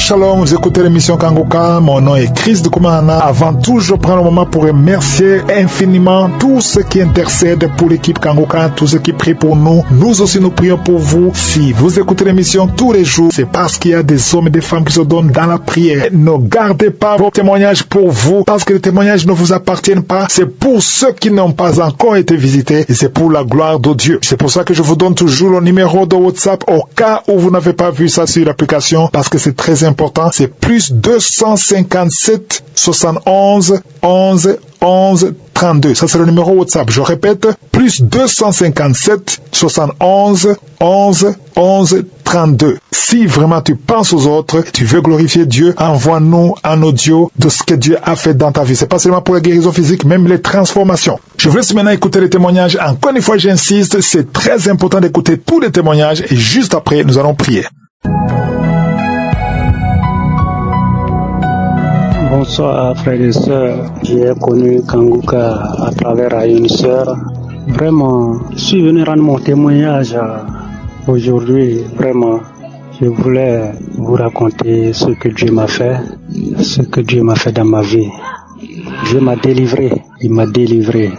Shalom, vous écoutez l'émission Kanguka, mon nom est Chris de Koumana. Avant tout, je prends le moment pour remercier infiniment tous ceux qui intercèdent pour l'équipe Kanguka, tous ceux qui prient pour nous. Nous aussi, nous prions pour vous. Si vous écoutez l'émission tous les jours, c'est parce qu'il y a des hommes et des femmes qui se donnent dans la prière. Ne gardez pas vos témoignages pour vous, parce que les témoignages ne vous appartiennent pas. C'est pour ceux qui n'ont pas encore été visités et c'est pour la gloire de Dieu. C'est pour ça que je vous donne toujours le numéro de WhatsApp au cas où vous n'avez pas vu ça sur l'application, parce que c'est très important. C'est plus 257 71 11 11 32. Ça, c'est le numéro WhatsApp. Je répète, plus 257 71 11 11 32. Si vraiment tu penses aux autres, tu veux glorifier Dieu, envoie-nous un audio de ce que Dieu a fait dans ta vie. C'est pas seulement pour la guérison physique, même les transformations. Je vous laisse maintenant écouter les témoignages. Encore une fois, j'insiste, c'est très important d'écouter tous les témoignages et juste après, nous allons prier. Bonsoir frères et sœurs, j'ai connu Kanguka à travers une sœur. Vraiment, je suis venu rendre mon témoignage aujourd'hui. Vraiment, je voulais vous raconter ce que Dieu m'a fait, dans ma vie. Dieu m'a délivré, il m'a délivré.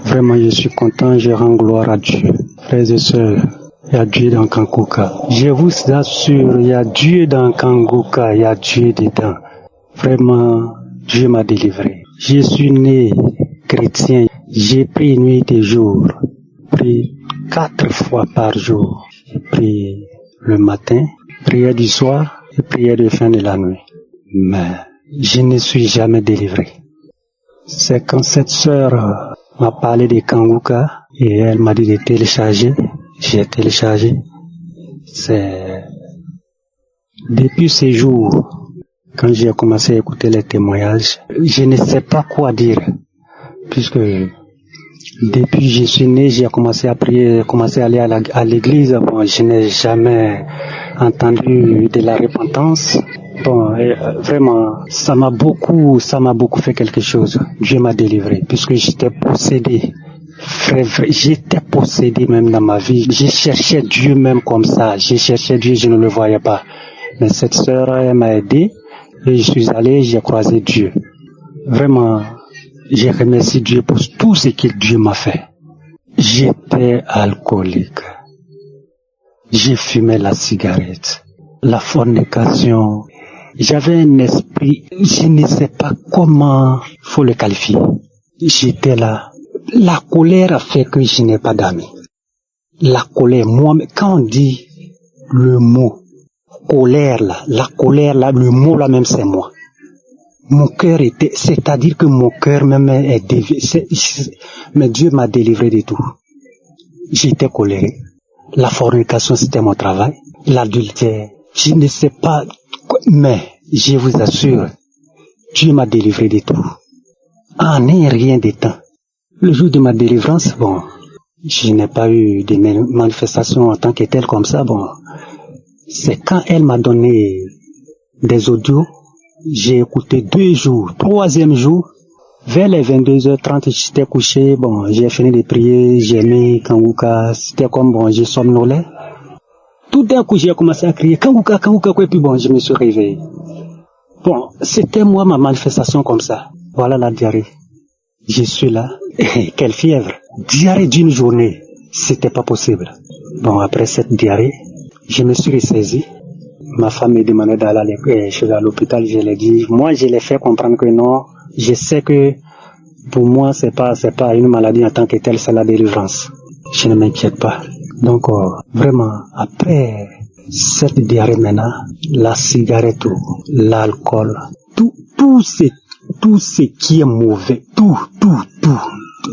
Vraiment, je suis content, je rends gloire à Dieu. Frères et sœurs, il y a Dieu dans Kanguka. Je vous assure, il y a Dieu dans Kanguka, il y a Dieu dedans. Vraiment, Dieu m'a délivré. Je suis né chrétien. J'ai prié nuit et jour. Prié 4 fois par jour. J'ai prié le matin, prière du soir et prière de fin de la nuit. Mais je ne suis jamais délivré. C'est quand cette sœur m'a parlé de Kanguka et elle m'a dit de télécharger. J'ai téléchargé. C'est depuis ces jours. Quand j'ai commencé à écouter les témoignages, je ne sais pas quoi dire, puisque depuis que je suis né, j'ai commencé à prier, commencé à aller à l'église. Bon, je n'ai jamais entendu de la repentance. Bon, vraiment, ça m'a beaucoup fait quelque chose. Dieu m'a délivré, puisque j'étais possédé. J'étais possédé même dans ma vie. Je cherchais Dieu même comme ça. Je cherchais Dieu, je ne le voyais pas. Mais cette sœur, elle m'a aidé. Et je suis allé, j'ai croisé Dieu. Vraiment, je remercie Dieu pour tout ce que Dieu m'a fait. J'étais alcoolique. J'ai fumé la cigarette, la fornication. J'avais un esprit, je ne sais pas comment faut le qualifier. J'étais là. La colère a fait que je n'ai pas d'amis. La colère, moi, quand on dit le mot colère là, la colère là, le mot là même c'est moi. Mon cœur était, c'est-à-dire que mon cœur même est dévié. Mais Dieu m'a délivré de tout. J'étais colérique. La fornication c'était mon travail. L'adultère, je ne sais pas, mais je vous assure, Dieu m'a délivré de tout. En rien de temps. Le jour de ma délivrance, bon, je n'ai pas eu de manifestations en tant que telle comme ça, bon. C'est quand elle m'a donné des audios, j'ai écouté 2 jours. 3e jour, vers les 22h30, j'étais couché, bon, j'ai fini de prier, j'ai mis Kanguka, c'était comme bon, j'ai somnolé. Tout d'un coup, j'ai commencé à crier Kanguka, Kanguka, et puis bon, je me suis réveillé. Bon, c'était moi ma manifestation comme ça. Voilà la diarrhée. Je suis là. Quelle fièvre. Diarrhée d'une journée. C'était pas possible. Bon, après cette diarrhée, je me suis ressaisi. Ma femme me demandait d'aller à l'hôpital. Je l'ai dit. Moi, je l'ai fait comprendre que non. Je sais que pour moi, c'est pas une maladie en tant que telle, c'est la délivrance. Je ne m'inquiète pas. Donc, vraiment, après cette diarrhée maintenant, la cigarette, l'alcool, tout ce qui est mauvais, tout.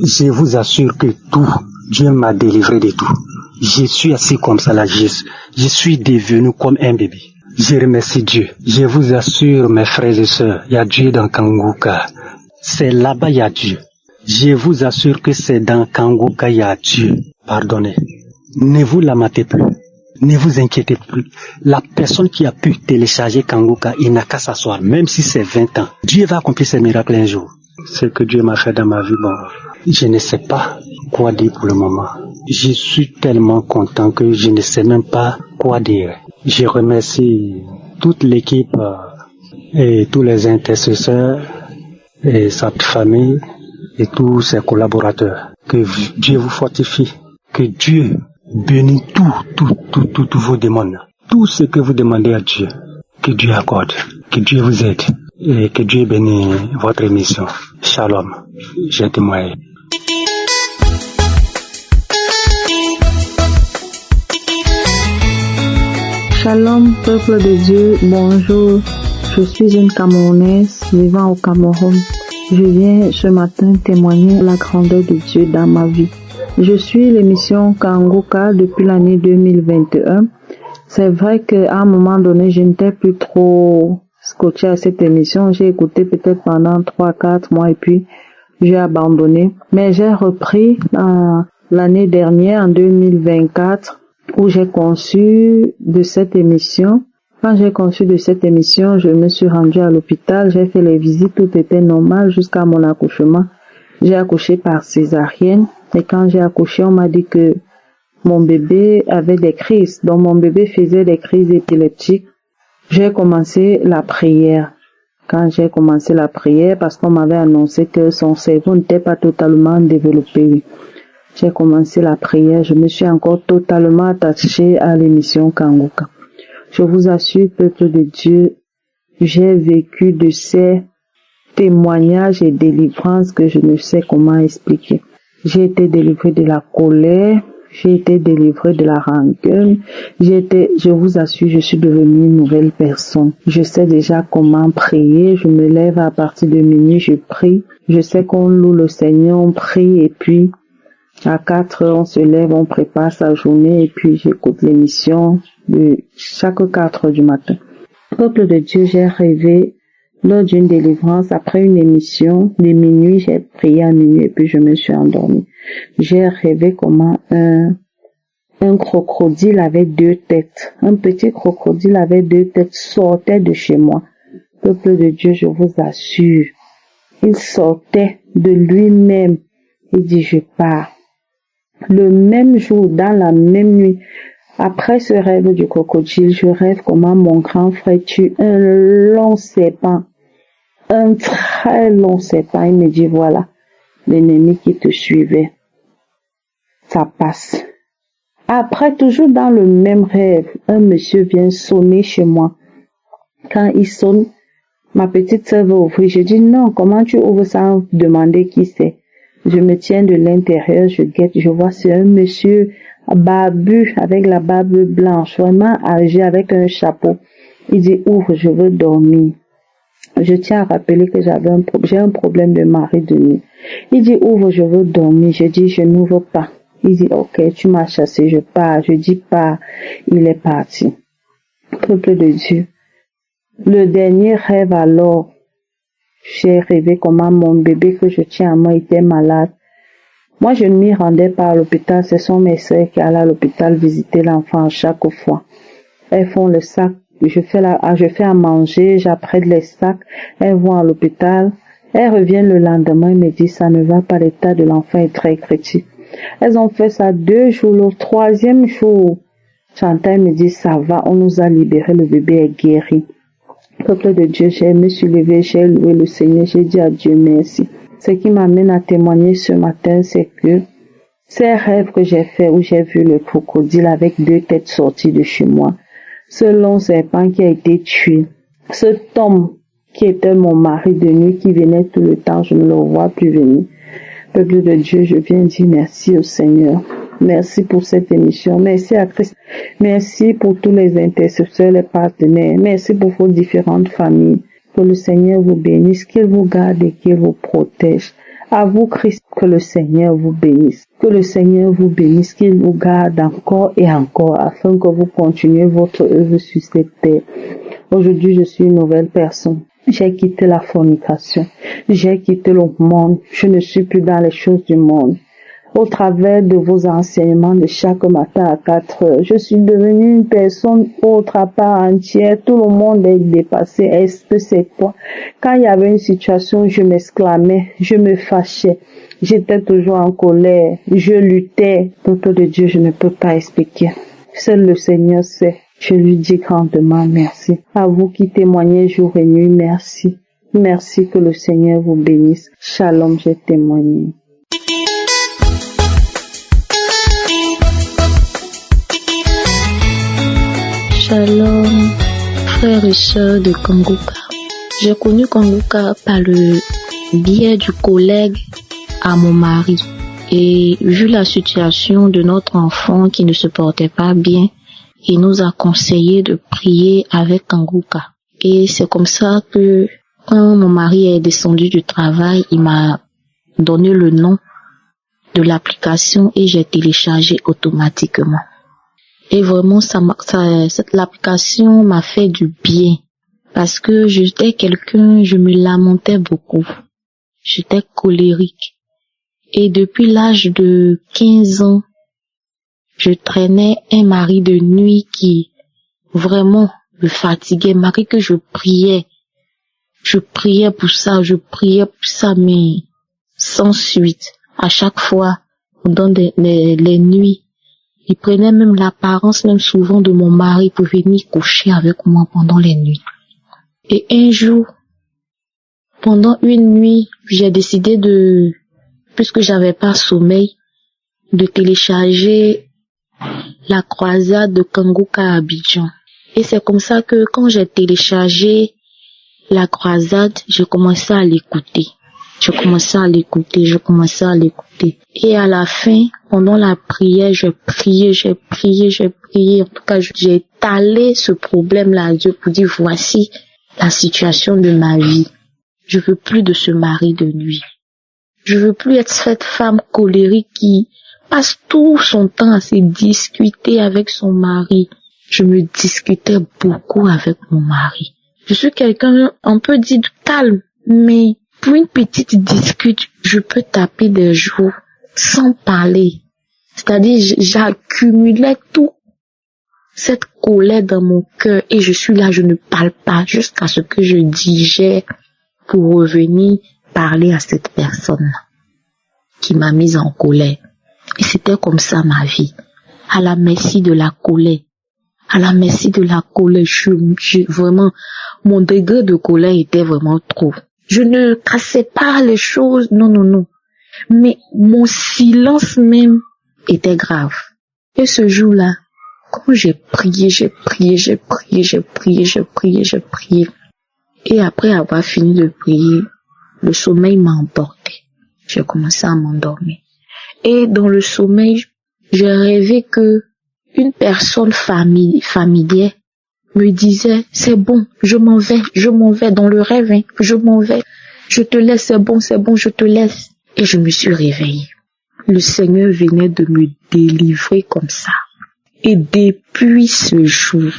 Je vous assure que tout, Dieu m'a délivré de tout. Je suis assis comme ça là, je suis devenu comme un bébé. Je remercie Dieu. Je vous assure, mes frères et sœurs, il y a Dieu dans Kanguka. C'est là-bas, il y a Dieu. Je vous assure que c'est dans Kanguka, il y a Dieu. Pardonnez. Ne vous lamentez plus. Ne vous inquiétez plus. La personne qui a pu télécharger Kanguka, il n'a qu'à s'asseoir, même si c'est 20 ans. Dieu va accomplir ses miracles un jour. Ce que Dieu m'a fait dans ma vie, bon, je ne sais pas quoi dire pour le moment. Je suis tellement content que je ne sais même pas quoi dire. Je remercie toute l'équipe et tous les intercesseurs et sa famille et tous ses collaborateurs. Que Dieu vous fortifie, que Dieu bénisse tous vos demandes. Tout ce que vous demandez à Dieu, que Dieu accorde, que Dieu vous aide et que Dieu bénisse votre émission. Shalom, j'ai témoigné. Shalom, peuple de Dieu, bonjour. Je suis une Camerounaise vivant au Cameroun. Je viens ce matin témoigner la grandeur de Dieu dans ma vie. Je suis l'émission Kanguka depuis l'année 2021. C'est vrai qu'à un moment donné, je n'étais plus trop scotché à cette émission. J'ai écouté peut-être pendant 3-4 mois et puis j'ai abandonné. Mais j'ai repris l'année dernière, en 2024, où j'ai conçu de cette émission. Quand j'ai conçu de cette émission, je me suis rendue à l'hôpital, j'ai fait les visites, tout était normal jusqu'à mon accouchement. J'ai accouché par césarienne et quand j'ai accouché, on m'a dit que mon bébé avait des crises. Donc mon bébé faisait des crises épileptiques. J'ai commencé la prière. Quand j'ai commencé la prière, parce qu'on m'avait annoncé que son cerveau n'était pas totalement développé. J'ai commencé la prière, je me suis encore totalement attachée à l'émission Kanguka. Je vous assure, peuple de Dieu, j'ai vécu de ces témoignages et délivrances que je ne sais comment expliquer. J'ai été délivrée de la colère, j'ai été délivrée de la rancune, je vous assure, je suis devenue une nouvelle personne. Je sais déjà comment prier, je me lève à partir de minuit, je prie. Je sais qu'on loue le Seigneur, on prie et puis à 4 heures, on se lève, on prépare sa journée et puis j'écoute l'émission de chaque 4 heures du matin. Peuple de Dieu, j'ai rêvé lors d'une délivrance, après une émission de minuit, j'ai prié à minuit et puis je me suis endormie. J'ai rêvé comment un crocodile avait 2 têtes. Un petit crocodile avait 2 têtes, sortait de chez moi. Peuple de Dieu, je vous assure, il sortait de lui-même. Il dit, je pars. Le même jour, dans la même nuit, après ce rêve du crocodile, je rêve comment mon grand frère tue un long serpent, un très long serpent. Il me dit, voilà, l'ennemi qui te suivait, ça passe. Après, toujours dans le même rêve, un monsieur vient sonner chez moi. Quand il sonne, ma petite sœur va ouvrir. Je dis, non, comment tu ouvres sans demander qui c'est? Je me tiens de l'intérieur, je guette, je vois c'est un monsieur barbu avec la barbe blanche, vraiment âgé avec un chapeau. Il dit, ouvre, je veux dormir. Je tiens à rappeler que j'ai un problème de mari de nuit. Il dit, ouvre, je veux dormir. Je dis, je n'ouvre pas. Il dit, ok, tu m'as chassé, je pars. Je dis pas, il est parti. Peuple de Dieu. Le dernier rêve alors, j'ai rêvé comment mon bébé que je tiens à moi était malade. Moi, je ne m'y rendais pas à l'hôpital. Ce sont mes sœurs qui allaient à l'hôpital visiter l'enfant chaque fois. Elles font le sac. Je fais à manger, j'apprête les sacs. Elles vont à l'hôpital. Elles reviennent le lendemain et me disent, ça ne va pas, l'état de l'enfant est très critique. Elles ont fait ça 2 jours. Le 3e jour, j'entends, me dit, ça va, on nous a libérés, le bébé est guéri. Peuple de Dieu, je me suis levée, j'ai loué le Seigneur, j'ai dit à Dieu merci. Ce qui m'amène à témoigner ce matin, c'est que ces rêves que j'ai faits où j'ai vu le crocodile avec 2 têtes sorties de chez moi, ce long serpent qui a été tué, cet homme qui était mon mari de nuit qui venait tout le temps, je ne le vois plus venir. Peuple de Dieu, je viens dire merci au Seigneur. Merci pour cette émission. Merci à Christ. Merci pour tous les intercesseurs, les partenaires. Merci pour vos différentes familles. Que le Seigneur vous bénisse, qu'il vous garde et qu'il vous protège. À vous, Christ, que le Seigneur vous bénisse. Que le Seigneur vous bénisse, qu'il vous garde encore et encore, afin que vous continuez votre œuvre sur cette terre. Aujourd'hui, je suis une nouvelle personne. J'ai quitté la fornication. J'ai quitté le monde. Je ne suis plus dans les choses du monde. Au travers de vos enseignements de chaque matin à 4 heures, je suis devenue une personne autre à part entière. Tout le monde est dépassé. Est-ce que c'est toi? Quand il y avait une situation, je m'exclamais, je me fâchais. J'étais toujours en colère. Je luttais. Peuple de Dieu, je ne peux pas expliquer. Seul le Seigneur sait. Je lui dis grandement merci. À vous qui témoignez jour et nuit, merci. Merci, que le Seigneur vous bénisse. Shalom, j'ai témoigné. Shalom, frères et sœurs de Kanguka. J'ai connu Kanguka par le biais du collègue à mon mari. Et vu la situation de notre enfant qui ne se portait pas bien, il nous a conseillé de prier avec Kanguka. Et c'est comme ça que quand mon mari est descendu du travail, il m'a donné le nom de l'application et j'ai téléchargé automatiquement. Et vraiment, l'application m'a fait du bien parce que j'étais quelqu'un, je me lamentais beaucoup. J'étais colérique. Et depuis l'âge de 15 ans, je traînais un mari de nuit qui vraiment me fatiguait. Mari que je priais pour ça, mais sans suite. À chaque fois, dans les nuits, il prenait même l'apparence, même souvent, de mon mari pour venir coucher avec moi pendant les nuits. Et un jour, pendant une nuit, j'ai décidé puisque j'avais pas sommeil, de télécharger la croisade de Kanguka à Abidjan. Et c'est comme ça que quand j'ai téléchargé la croisade, j'ai commencé à l'écouter. Et à la fin, pendant la prière, j'ai prié. En tout cas, j'ai étalé ce problème-là à Dieu pour dire, voici la situation de ma vie. Je veux plus de ce mari de nuit. Je veux plus être cette femme colérique qui passe tout son temps à se discuter avec son mari. Je me discutais beaucoup avec mon mari. Je suis quelqu'un, on peut dire, calme, mais pour une petite dispute, je peux taper des jours sans parler. C'est-à-dire, j'accumulais tout cette colère dans mon cœur et je suis là, je ne parle pas jusqu'à ce que je digère pour revenir parler à cette personne qui m'a mise en colère. Et c'était comme ça ma vie, à la merci de la colère. Vraiment, mon degré de colère était vraiment trop. Je ne cassais pas les choses, non. Mais mon silence même était grave. Et ce jour-là, quand j'ai prié. Et après avoir fini de prier, le sommeil m'a emporté. J'ai commencé à m'endormir. Et dans le sommeil, j'ai rêvé que une personne familière me disait, c'est bon, je m'en vais dans le rêve, je m'en vais, je te laisse, c'est bon, je te laisse. Et je me suis réveillée. Le Seigneur venait de me délivrer comme ça. Et depuis ce jour,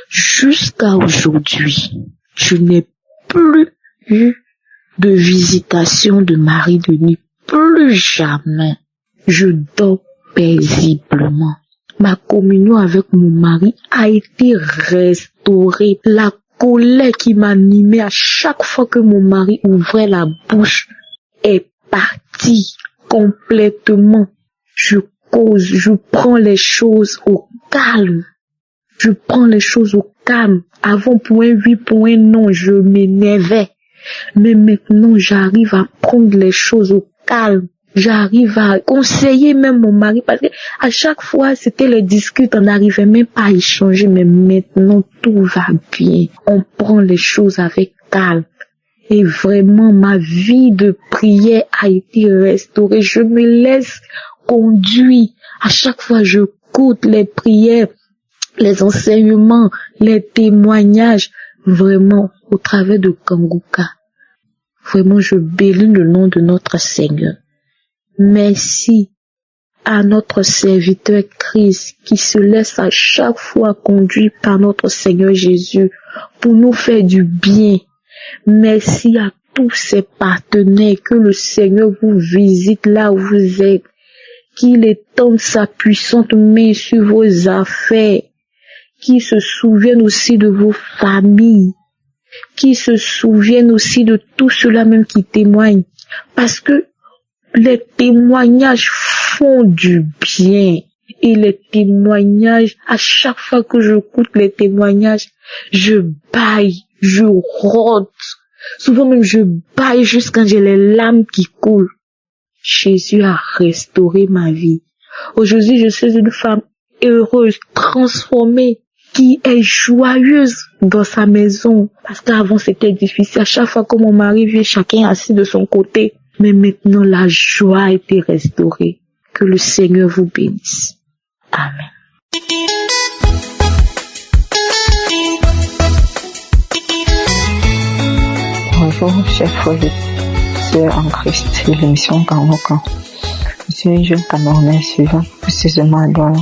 jusqu'à aujourd'hui, je n'ai plus eu de visitation de mari de nuit. Plus jamais. Je dors paisiblement. Ma communion avec mon mari a été restaurée. La colère qui m'animait à chaque fois que mon mari ouvrait la bouche est partie complètement. Je cause, je prends les choses au calme. Avant, pour un oui, pour un non, je m'énervais. Mais maintenant, j'arrive à prendre les choses au calme. J'arrive à conseiller même mon mari parce que à chaque fois, c'était le discute, on n'arrivait même pas à échanger. Mais maintenant, tout va bien. On prend les choses avec calme. Et vraiment, ma vie de prière a été restaurée. Je me laisse conduire. À chaque fois, je écoute les prières, les enseignements, les témoignages. Vraiment, au travers de Kanguka. Vraiment, je bénis le nom de notre Seigneur. Merci à notre serviteur Christ qui se laisse à chaque fois conduire par notre Seigneur Jésus pour nous faire du bien. Merci à tous ces partenaires, que le Seigneur vous visite là où vous êtes, qu'il étende sa puissante main sur vos affaires, qu'il se souvienne aussi de vos familles, qu'il se souvienne aussi de tout cela même qui témoigne, parce que les témoignages font du bien. Et les témoignages, à chaque fois que j'écoute les témoignages, je bâille, je rôde. Souvent même je bâille juste quand j'ai les larmes qui coulent. Jésus a restauré ma vie. Aujourd'hui, je suis une femme heureuse, transformée, qui est joyeuse dans sa maison. Parce qu'avant, c'était difficile. À chaque fois que mon mari vient, chacun est assis de son côté. Mais maintenant, la joie a été restaurée. Que le Seigneur vous bénisse. Amen. Bonjour, chers frères et sœurs en Christ de l'émission Kangoka. Je suis une jeune Camerounaise suivant précisément à Douala.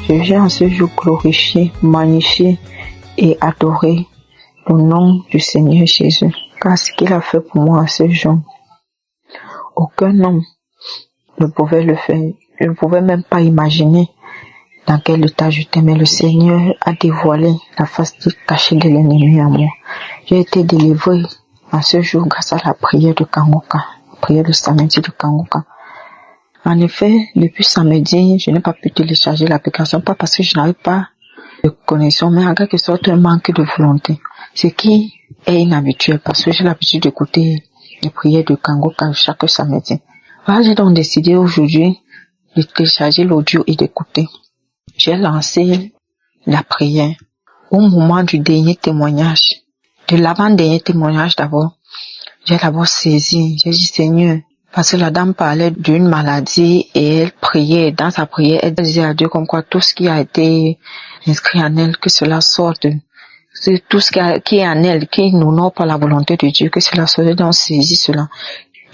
Je viens en ce jour glorifier, magnifier et adorer le nom du Seigneur Jésus. Car ce qu'il a fait pour moi à ce jour, aucun homme ne pouvait le faire. Je ne pouvais même pas imaginer dans quel état j'étais, mais le Seigneur a dévoilé la face cachée de l'ennemi à moi. J'ai été délivré en ce jour grâce à la prière de Kangoka, la prière de samedi de Kangoka. En effet, depuis samedi, je n'ai pas pu télécharger l'application, pas parce que je n'avais pas de connexion, mais en quelque sorte un manque de volonté. Ce qui est inhabituel parce que j'ai l'habitude d'écouter les prières de Kangoka chaque samedi. Voilà, j'ai donc décidé aujourd'hui de télécharger l'audio et d'écouter. J'ai lancé la prière au moment du dernier témoignage. De l'avant-dernier témoignage d'abord, j'ai d'abord saisi, j'ai dit Seigneur, parce que la dame parlait d'une maladie et elle priait, dans sa prière, elle disait à Dieu comme quoi tout ce qui a été inscrit en elle, que cela sorte, c'est tout ce qui est en elle, qui n'honore pas la volonté de Dieu, que cela sorte, donc saisis cela.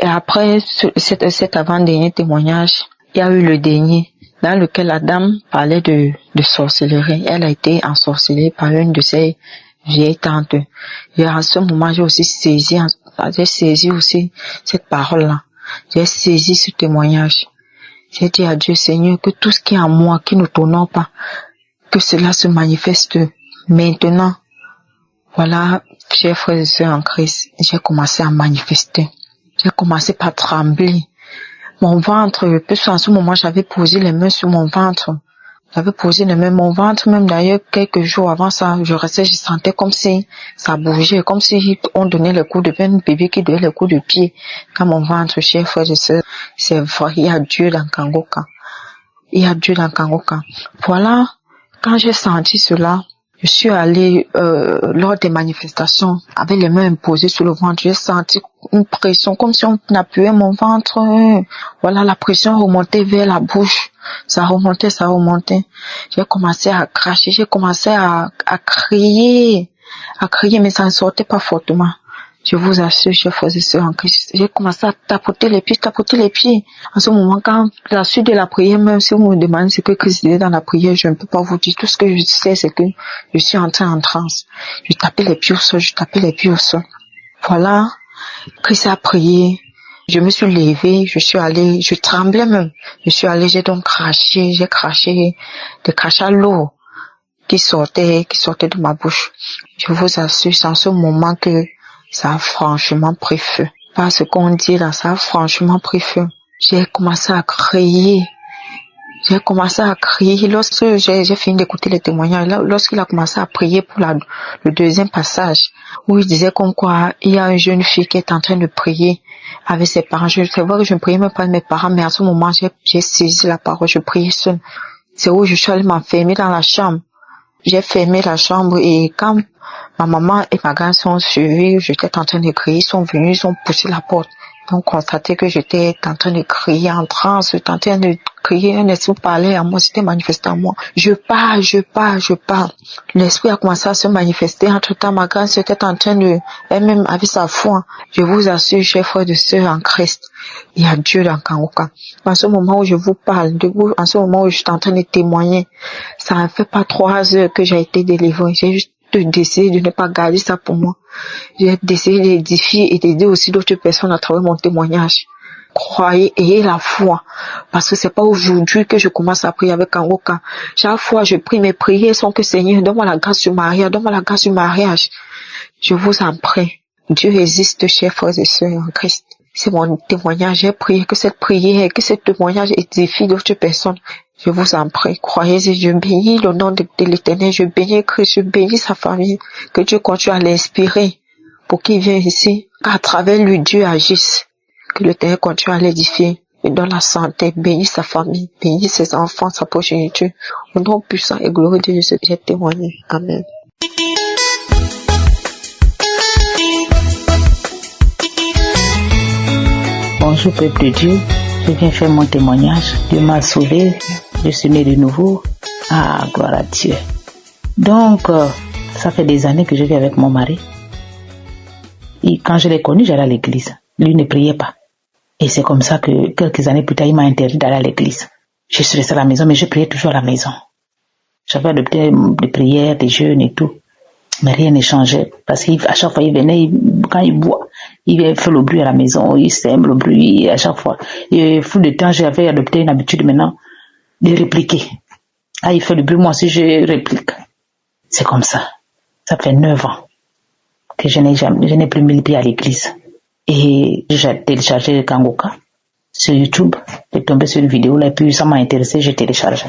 Et après cet avant-dernier témoignage, il y a eu le dernier, dans lequel la dame parlait de sorcellerie. Elle a été ensorcelée par une de ses vieilles tantes. Et à ce moment, j'ai saisi aussi cette parole-là. J'ai saisi ce témoignage. J'ai dit à Dieu, Seigneur, que tout ce qui est en moi, qui ne t'honore pas, que cela se manifeste maintenant. Voilà, chers frères et sœurs en Christ, j'ai commencé à manifester. J'ai commencé par trembler. Mon ventre, parce qu'en ce moment, j'avais posé les mains sur mon ventre. J'avais posé les mains, mon ventre, même d'ailleurs, quelques jours avant ça, je sentais comme si ça bougeait, comme si on donnait le coup de pied, un bébé qui donnait le coup de pied. Quand mon ventre, chers frères et sœurs, c'est vrai, il y a Dieu dans Kangoka. Il y a Dieu dans Kangoka. Voilà, quand j'ai senti cela, je suis allée lors des manifestations avec les mains posées sur le ventre. J'ai senti une pression comme si on appuyait mon ventre. Voilà, la pression remontait vers la bouche. Ça remontait. J'ai commencé à cracher, j'ai commencé à crier, mais ça ne sortait pas fortement. Je vous assure, chers frères et sœurs en Christ, j'ai commencé à tapoter les pieds. En ce moment, quand la suite de la prière, même si vous me demandez ce que Christ dit dans la prière, je ne peux pas vous dire. Tout ce que je sais, c'est que je suis entrée en transe. Je tapais les pieds au sol. Voilà, Christ a prié. Je me suis levée, je suis allée, je tremblais même. Je suis allée, j'ai donc craché, des crachats lourds qui sortaient de ma bouche. Je vous assure, c'est en ce moment que ça a franchement pris feu. Parce qu'on dit là, ça a franchement pris feu. J'ai commencé à crier. Lorsque j'ai fini d'écouter les témoignages, lorsqu'il a commencé à prier pour le deuxième passage, où il disait comme quoi il y a une jeune fille qui est en train de prier avec ses parents. C'est vrai que je ne priais même pas avec mes parents, mais à ce moment, j'ai saisi la parole, je priais seule. C'est où je suis allée m'enfermer dans la chambre. J'ai fermé la chambre et quand ma maman et ma grand sont suivis, j'étais en train de crier, ils sont venus, ils ont poussé la porte. Ils ont constaté que j'étais en train de crier en transe, j'étais en train de crier, un esprit parlait à moi, c'était manifesté à moi. Je pars. L'esprit a commencé à se manifester. Entre-temps, ma grand était en train de, elle-même avec sa foi. Je vous assure, chers frères et sœurs en Christ, il y a Dieu dans Kangoka. En ce moment où je vous parle, en ce moment où je suis en train de témoigner, ça ne fait pas 3 heures que j'ai été délivrée. J'ai juste décidé de ne pas garder ça pour moi. J'ai décidé d'édifier et d'aider aussi d'autres personnes à travers mon témoignage. Croyez, ayez la foi. Parce que c'est pas aujourd'hui que je commence à prier avec Kangoka. Chaque fois, je prie, mes prières sont que Seigneur, donne-moi la grâce du mariage. Je vous en prie. Dieu existe, chers frères et sœurs en Christ. C'est mon témoignage. J'ai prié que cette prière, que ce témoignage édifie d'autres personnes. Je vous en prie, croyez et je bénis le nom de l'Éternel, je bénis Christ, je bénis sa famille, que Dieu continue à l'inspirer pour qu'il vienne ici, qu'à travers lui Dieu agisse, que l'Éternel continue à l'édifier, et donne la santé, bénis sa famille, bénis ses enfants, sa progéniture. Au nom puissant et glorieux de Jésus, j'ai témoigné. Amen. Bonjour peuple de Dieu, je viens faire mon témoignage. Dieu m'a sauvé, je suis né de nouveau. Ah, gloire à Dieu. Donc, ça fait des années que je vis avec mon mari. Et quand je l'ai connu, j'allais à l'église. Lui ne priait pas. Et c'est comme ça que quelques années plus tard, il m'a interdit d'aller à l'église. Je suis restée à la maison, mais je priais toujours à la maison. J'avais adopté des prières, des jeûnes et tout. Mais rien n'est changé. Parce qu'à chaque fois, il venait, quand il boit, il fait le bruit à la maison, il sème le bruit à chaque fois. Et fou de temps, j'avais adopté une habitude maintenant de répliquer. Ah, il fait le bruit, moi aussi je réplique. C'est comme ça. Ça fait 9 ans que je n'ai plus mis le pied à l'église. Et j'ai téléchargé Kangoka sur YouTube. J'ai tombé sur une vidéo là, et puis ça m'a intéressé, j'ai téléchargé.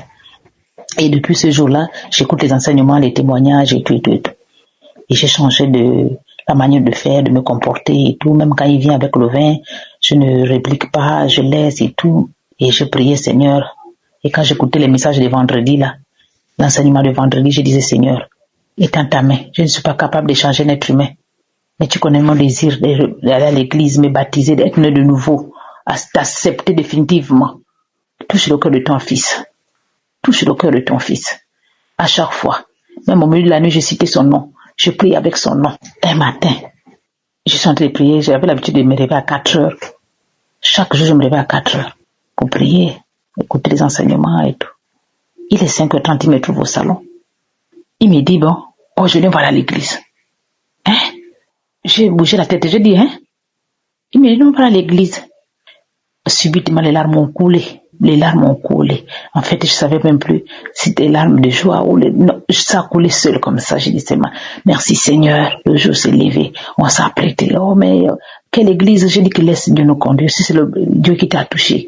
Et depuis ce jour-là, j'écoute les enseignements, les témoignages et tout. Et j'ai changé de la manière de faire, de me comporter et tout. Même quand il vient avec le vin, je ne réplique pas, je laisse et tout. Et je priais Seigneur. Et quand j'écoutais les messages de vendredi là, l'enseignement de vendredi, je disais Seigneur, étends ta main. Je ne suis pas capable de changer un être humain. Mais tu connais mon désir d'aller à l'église, me baptiser, d'être né de nouveau, à t'accepter définitivement. Touche le cœur de ton fils. Touche le cœur de ton fils. À chaque fois. Même au milieu de la nuit, j'ai cité son nom. Je prie avec son nom. Un matin, je suis en train de prier. J'avais l'habitude de me réveiller à 4 heures. Chaque jour, je me réveille à 4 heures pour prier, écouter les enseignements et tout. Il est 5h30, il me trouve au salon. Il me dit, bon, aujourd'hui, on va aller à l'église. Hein? J'ai bougé la tête et j'ai dit, hein? Il me dit, on va à l'église. Subitement, les larmes ont coulé. En fait, je savais même plus si c'était des larmes de joie ou non, ça a coulé seul comme ça. J'ai dit seulement, merci Seigneur, le jour s'est levé. On s'est apprêté. Oh, mais quelle église? J'ai dit que laisse Dieu nous conduire. Si c'est le Dieu qui t'a touché,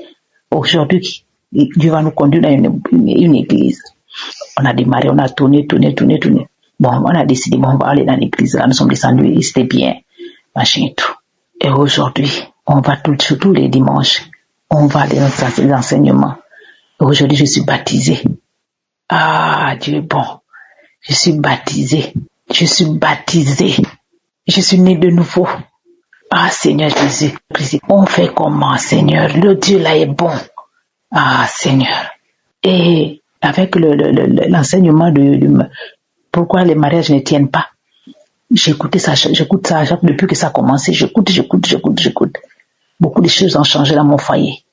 aujourd'hui, Dieu va nous conduire dans une église. On a démarré, on a tourné. Bon, on a décidé, bon, on va aller dans l'église. Là, nous sommes descendus, c'était bien, machin et tout. Et aujourd'hui, on va tous les dimanches. On va aller dans les enseignements. Aujourd'hui, je suis baptisé. Ah, Dieu est bon. Je suis baptisé. Je suis né de nouveau. Ah, Seigneur Jésus. On fait comment, Seigneur? Le Dieu là est bon. Ah, Seigneur. Et avec l'enseignement de pourquoi les mariages ne tiennent pas. J'écoute ça depuis que ça a commencé. J'écoute. Beaucoup de choses ont changé dans mon foyer.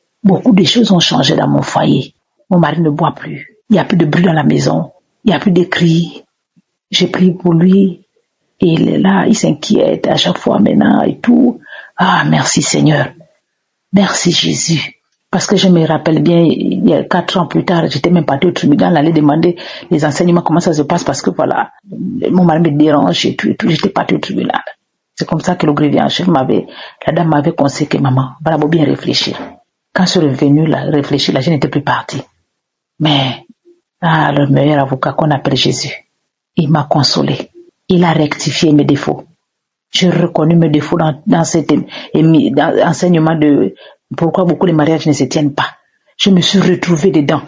Mon mari ne boit plus. Il n'y a plus de bruit dans la maison. Il n'y a plus de cris. J'ai prié pour lui. Et il est là, il s'inquiète à chaque fois maintenant et tout. Ah, merci Seigneur. Merci Jésus. Parce que je me rappelle bien, il y a 4 ans plus tard, j'étais même partie au tribunal, aller demander les enseignements, comment ça se passe, parce que voilà, mon mari me dérange et tout. J'étais partie au tribunal. C'est comme ça que le greffier en chef la dame m'avait conseillé que maman, voilà, faut bien réfléchir. Quand je suis revenue là, réfléchir, là, je n'étais plus partie. Mais, le meilleur avocat qu'on appelle Jésus, il m'a consolé. Il a rectifié mes défauts. J'ai reconnu mes défauts dans cet enseignement de pourquoi beaucoup de mariages ne se tiennent pas. Je me suis retrouvée dedans.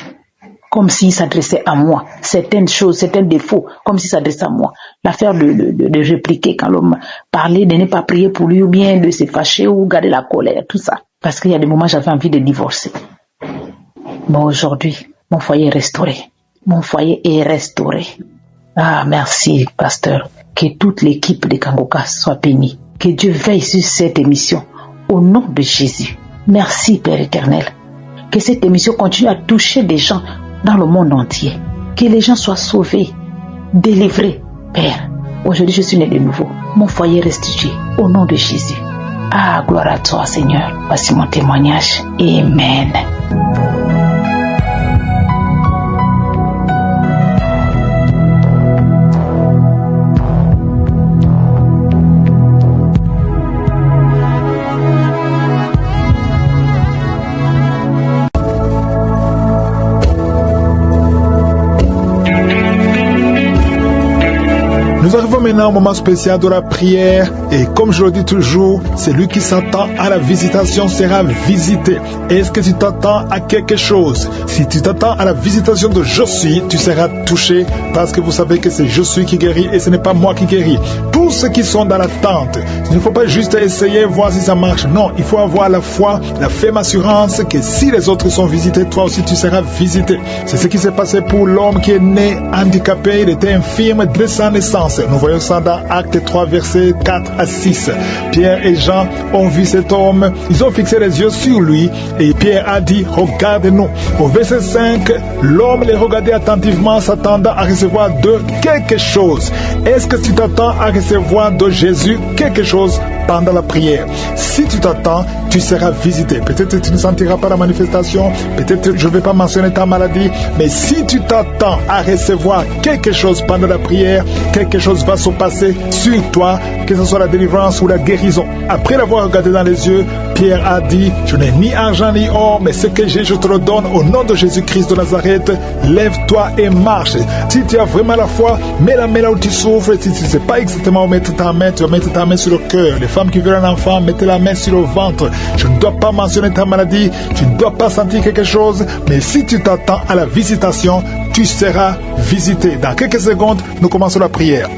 Comme s'il s'adressait à moi. Certaines choses, certains défauts, comme s'il s'adressait à moi. L'affaire de répliquer quand l'homme parlait, de ne pas prier pour lui, ou bien de se fâcher, ou garder la colère, tout ça. Parce qu'il y a des moments, j'avais envie de divorcer. Bon, aujourd'hui, mon foyer est restauré. Ah, merci, pasteur. Que toute l'équipe de Kangoka soit bénie. Que Dieu veille sur cette émission. Au nom de Jésus. Merci, Père éternel. Que cette émission continue à toucher des gens dans le monde entier. Que les gens soient sauvés, délivrés. Père, aujourd'hui je suis né de nouveau. Mon foyer est restitué au nom de Jésus. Ah, gloire à toi Seigneur. Voici mon témoignage. Amen. maintenant un moment spécial de la prière. Et comme je le dis toujours, celui qui s'attend à la visitation sera visité. Est-ce que tu t'attends à quelque chose? Si tu t'attends à la visitation de Je suis, tu seras touché parce que vous savez que c'est Je suis qui guérit et ce n'est pas moi qui guéris. Tous ceux qui sont dans l'attente, il ne faut pas juste essayer, voir si ça marche. Non, il faut avoir la foi, la ferme assurance que si les autres sont visités, toi aussi tu seras visité. C'est ce qui s'est passé pour l'homme qui est né handicapé, il était infirme dès sa naissance. Nous voyons ça dans Actes 3, versets 4 à 6. Pierre et Jean ont vu cet homme, ils ont fixé les yeux sur lui et Pierre a dit, regarde-nous. Au verset 5, l'homme les regardait attentivement, s'attendant à recevoir de quelque chose. Est-ce que tu t'attends à recevoir de Jésus quelque chose pendant la prière? Si tu t'attends, tu seras visité. Peut-être tu ne sentiras pas la manifestation, peut-être je ne vais pas mentionner ta maladie, mais si tu t'attends à recevoir quelque chose pendant la prière, quelque chose va se passer sur toi, que ce soit la délivrance ou la guérison. Après l'avoir regardé dans les yeux, Pierre a dit, je n'ai ni argent ni or, mais ce que j'ai, je te le donne au nom de Jésus-Christ de Nazareth. Lève-toi et marche. Si tu as vraiment la foi, mets la main là où tu souffres. Si tu ne sais pas exactement où mettre ta main, tu vas mettre ta main sur le cœur. Les femmes qui veulent un enfant, mettez la main sur le ventre. Je ne dois pas mentionner ta maladie, tu ne dois pas sentir quelque chose, mais si tu t'attends à la visitation, tu seras visité. Dans quelques secondes, nous commençons la prière.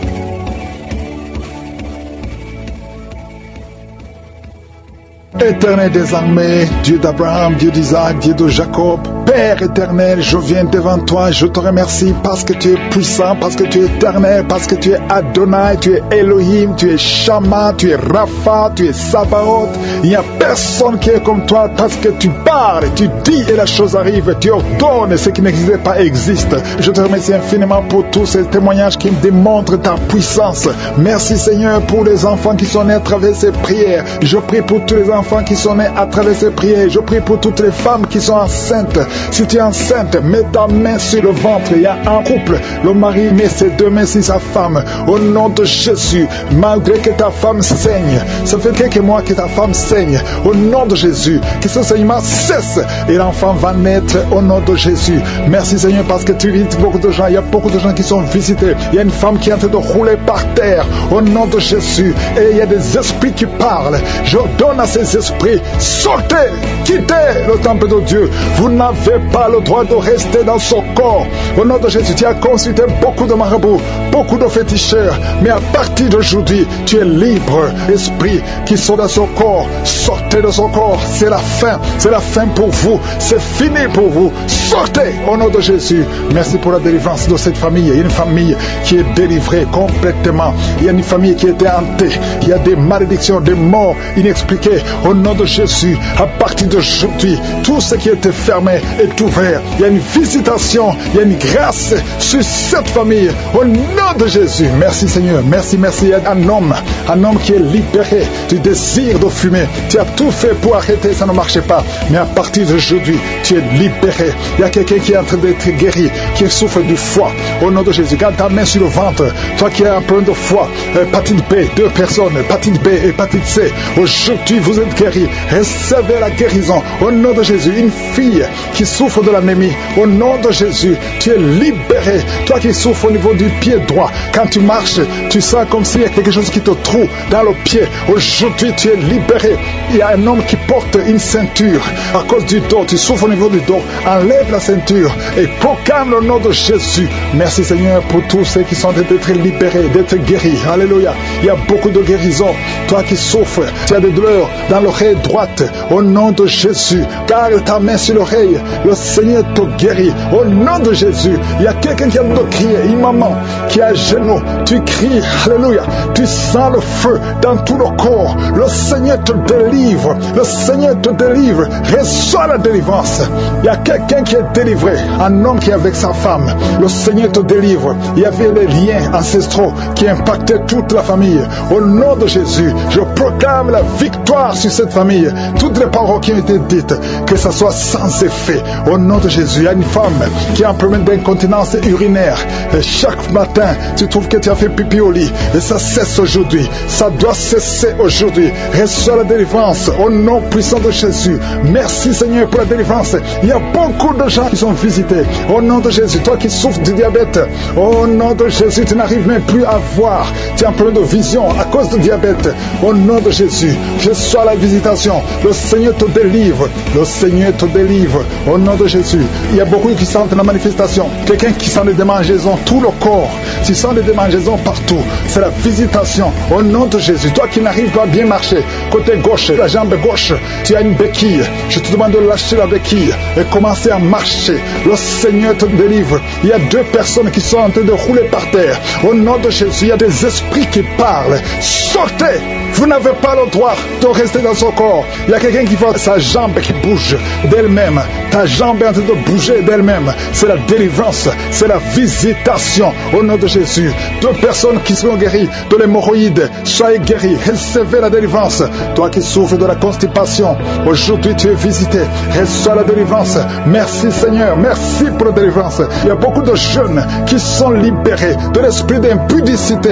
Éternel des armées, Dieu d'Abraham, Dieu d'Isaac, Dieu de Jacob, Père éternel, je viens devant toi, je te remercie parce que tu es puissant, parce que tu es éternel, parce que tu es Adonai, tu es Elohim, tu es Shama, tu es Rapha, tu es Sabaoth. Il n'y a personne qui est comme toi parce que tu parles, tu dis et la chose arrive, tu ordonnes, ce qui n'existait pas existe. Je te remercie infiniment pour tous ces témoignages qui me démontrent ta puissance. Merci Seigneur pour les enfants qui sont nés à travers ces prières. Je prie pour tous les enfants qui sont nés à travers ces prières. Je prie pour toutes les femmes qui sont enceintes. Si tu es enceinte, mets ta main sur le ventre. Il y a un couple, le mari met ses deux mains sur sa femme. Au nom de Jésus, malgré que ta femme saigne, ça fait quelques mois que ta femme saigne. Au nom de Jésus, que ce saignement cesse et l'enfant va naître au nom de Jésus. Merci Seigneur parce que tu visites beaucoup de gens. Il y a beaucoup de gens qui sont visités. Il y a une femme qui est en train de rouler par terre au nom de Jésus. Et il y a des esprits qui parlent. Je donne à ces esprits, sortez, quittez le temple de Dieu. Vous n'avez pas le droit de rester dans son corps. Au nom de Jésus, tu as consulté beaucoup de marabouts, beaucoup de féticheurs, mais à partir d'aujourd'hui, tu es libre. Esprit qui sont dans son corps, sortez de son corps. C'est la fin pour vous, c'est fini pour vous. Sortez au nom de Jésus. Merci pour la délivrance de cette famille. Il y a une famille qui est délivrée complètement. Il y a une famille qui était hantée. Il y a des malédictions, des morts inexpliquées. Au nom de Jésus, à partir d'aujourd'hui, tout ce qui était fermé est ouvert. Il y a une visitation, il y a une grâce sur cette famille. Au nom de Jésus, merci Seigneur, merci. Il y a un homme qui est libéré du désir de fumer. Tu as tout fait pour arrêter, ça ne marchait pas. Mais à partir d'aujourd'hui, tu es libéré. Il y a quelqu'un qui est en train d'être guéri, qui souffre du foie. Au nom de Jésus, garde ta main sur le ventre. Toi qui as un problème de foie, hépatite B, 2 personnes, hépatite B, hépatite C. Aujourd'hui, vous êtes guéris. Recevez la guérison. Au nom de Jésus, une fille qui souffre de l'anémie, au nom de Jésus, tu es libéré. Toi qui souffres au niveau du pied droit, quand tu marches, tu sens comme s'il y a quelque chose qui te trouve dans le pied. Aujourd'hui, tu es libéré. Il y a un homme qui porte une ceinture à cause du dos. Tu souffres au niveau du dos. Enlève la ceinture et proclame le nom de Jésus. Merci Seigneur pour tous ceux qui sont d'être libérés, d'être guéris. Alléluia. Il y a beaucoup de guérisons. Toi qui souffres, tu as des douleurs dans l'oreille droite. Au nom de Jésus, garde ta main sur l'oreille. Le Seigneur te guérit. Au nom de Jésus, il y a quelqu'un qui a de crier. Une maman qui est à genoux. Tu cries. Alléluia. Tu sens le feu dans tout le corps. Le Seigneur te délivre. Le Seigneur te délivre. Reçois la délivrance. Il y a quelqu'un qui est délivré. Un homme qui est avec sa femme. Le Seigneur te délivre. Il y avait les liens ancestraux qui impactaient toute la famille. Au nom de Jésus, je proclame la victoire sur cette famille. Toutes les paroles qui ont été dites, que ça soit sans effet. Au nom de Jésus, il y a une femme qui est en problème d'incontinence urinaire. Et chaque matin, tu trouves que tu as fait pipi au lit. Et ça cesse aujourd'hui. Ça doit cesser aujourd'hui. Reçois la délivrance au nom puissant de Jésus. Merci Seigneur pour la délivrance. Il y a beaucoup de gens qui sont visités. Au nom de Jésus, toi qui souffres du diabète, au nom de Jésus, tu n'arrives même plus à voir. Tu as un problème de vision à cause du diabète. Au nom de Jésus, reçois la visitation. Le Seigneur te délivre. Le Seigneur te délivre. Au nom de Jésus, il y a beaucoup qui sentent la manifestation. Quelqu'un qui sent des démangeaisons, tout le corps. Tu sens des démangeaisons partout. C'est la visitation. Au nom de Jésus, toi qui n'arrives pas à bien marcher, côté gauche, la jambe gauche, tu as une béquille. Je te demande de lâcher la béquille et commencer à marcher. Le Seigneur te délivre. Il y a 2 personnes qui sont en train de rouler par terre. Au nom de Jésus, il y a des esprits qui parlent. Sortez! Vous n'avez pas le droit de rester dans son corps. Il y a quelqu'un qui voit sa jambe qui bouge d'elle-même. Ta jambe est en train de bouger d'elle-même. C'est la délivrance, c'est la visitation au nom de Jésus. 2 personnes qui seront guéries de l'hémorroïde, soyez guéris, recevez la délivrance. Toi qui souffres de la constipation, aujourd'hui tu es visité, reçois la délivrance. Merci Seigneur, merci pour la délivrance. Il y a beaucoup de jeunes qui sont libérés de l'esprit d'impudicité,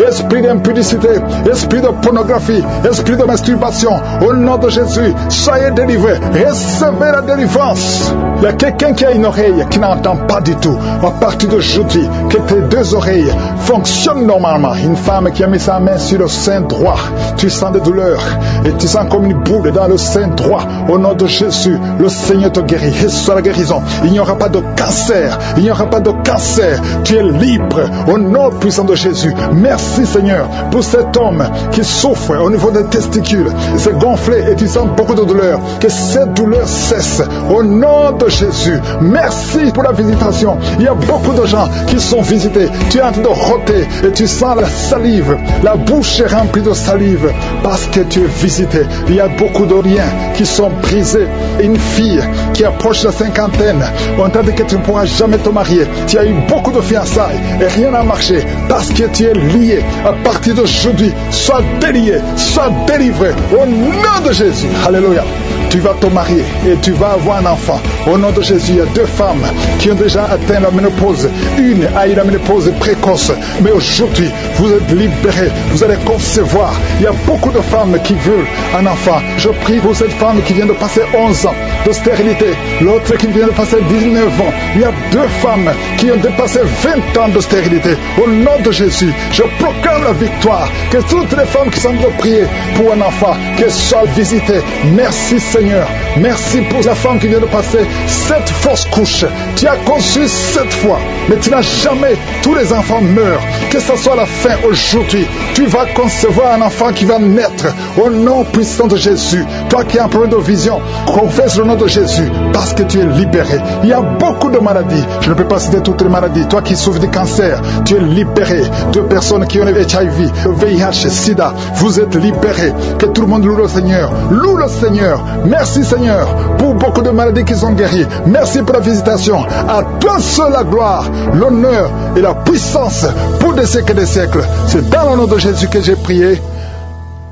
esprit d'impudicité, esprit de pornographie, esprit de masturbation. Au nom de Jésus, soyez délivrés, recevez la délivrance. Il y a quelqu'un qui a une oreille qui n'entend pas du tout. À partir d'aujourd'hui, que tes 2 oreilles fonctionnent normalement. Une femme qui a mis sa main sur le sein droit, tu sens des douleurs et tu sens comme une boule dans le sein droit. Au nom de Jésus, le Seigneur te guérit. Reçois la guérison. Il n'y aura pas de cancer. Il n'y aura pas de cancer. Tu es libre au nom puissant de Jésus. Merci Seigneur pour cet homme qui souffre au niveau des testicules. C'est gonflé et tu sens beaucoup de douleur. Que cette douleur cesse au nom de Jésus. Merci pour la visitation. Il y a beaucoup de gens qui sont visités. Tu es en train de roter et tu sens la salive. La bouche est remplie de salive parce que tu es visité. Il y a beaucoup de liens qui sont brisés. Une fille qui approche la cinquantaine, on t'a dit que tu ne pourras jamais te marier. Tu as eu beaucoup de fiançailles et rien n'a marché parce que tu es lié. À partir d'aujourd'hui, sois délié, sois délivré au nom de Jésus. Alléluia. Tu vas te marier et tu vas avoir un enfant. Au nom de Jésus, il y a 2 femmes qui ont déjà atteint la ménopause. Une a eu la ménopause précoce. Mais aujourd'hui, vous êtes libérés. Vous allez concevoir. Il y a beaucoup de femmes qui veulent un enfant. Je prie pour cette femme qui vient de passer 11 ans de stérilité. L'autre qui vient de passer 19 ans. Il y a 2 femmes qui ont dépassé 20 ans de stérilité. Au nom de Jésus, je proclame la victoire. Que toutes les femmes qui sont de prier pour un enfant, qu'elles soient visitées. Merci Seigneur. Merci pour la femme qui vient de passer 7 fausses couches. Tu as conçu 7 fois, mais tu n'as jamais. Tous les enfants meurent. Que ce soit la fin aujourd'hui. Tu vas concevoir un enfant qui va naître au nom puissant de Jésus. Toi qui as un problème de vision, confesse le nom de Jésus parce que tu es libéré. Il y a beaucoup de maladies. Je ne peux pas citer toutes les maladies. Toi qui souffres du cancer, tu es libéré. 2 personnes qui ont le HIV, le VIH, SIDA, vous êtes libérés. Que tout le monde loue le Seigneur. Loue le Seigneur. Merci Seigneur pour beaucoup de maladies qui sont guéries. Merci pour la visitation. À toi seul la gloire, l'honneur et la puissance pour des siècles et des siècles. C'est dans le nom de Jésus que j'ai prié.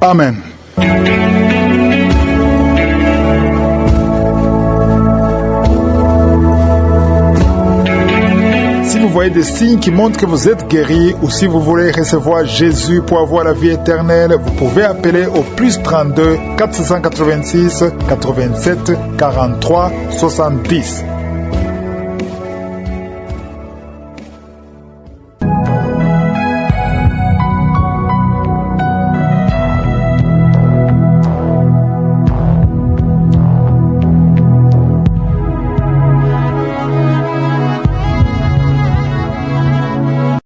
Amen. Si vous voyez des signes qui montrent que vous êtes guéri ou si vous voulez recevoir Jésus pour avoir la vie éternelle, vous pouvez appeler au plus 32 486 87 43 70.